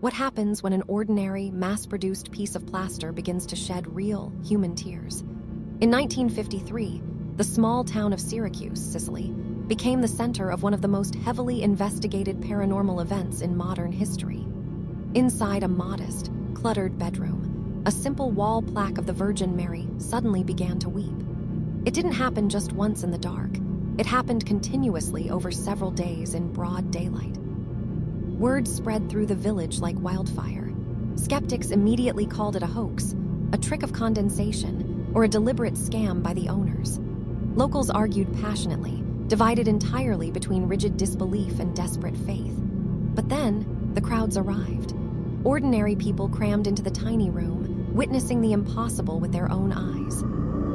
What happens when an ordinary, mass-produced piece of plaster begins to shed real, human tears? In 1953, the small town of Syracuse, Sicily, became the center of one of the most heavily investigated paranormal events in modern history. Inside a modest, cluttered bedroom, a simple wall plaque of the Virgin Mary suddenly began to weep. It didn't happen just once in the dark. It happened continuously over several days in broad daylight. Word spread through the village like wildfire. Skeptics immediately called it a hoax, a trick of condensation, or a deliberate scam by the owners. Locals argued passionately, divided entirely between rigid disbelief and desperate faith. But then, the crowds arrived. Ordinary people crammed into the tiny room, witnessing the impossible with their own eyes.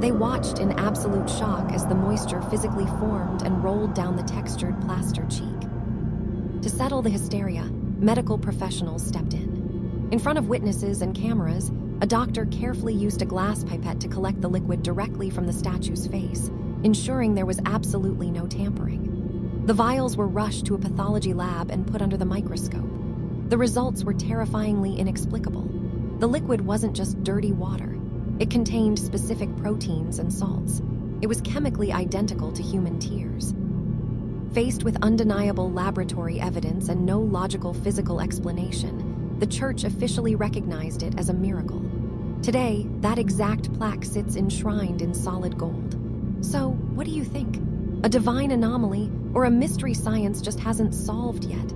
They watched in absolute shock as the moisture physically formed and rolled down the textured plaster cheek. To settle the hysteria, medical professionals stepped in. In front of witnesses and cameras, a doctor carefully used a glass pipette to collect the liquid directly from the statue's face, ensuring there was absolutely no tampering. The vials were rushed to a pathology lab and put under the microscope. The results were terrifyingly inexplicable. The liquid wasn't just dirty water. It contained specific proteins and salts. It was chemically identical to human tears. Faced with undeniable laboratory evidence and no logical physical explanation, the church officially recognized it as a miracle. Today, that exact plaque sits enshrined in solid gold. So, what do you think? A divine anomaly or a mystery science just hasn't solved yet?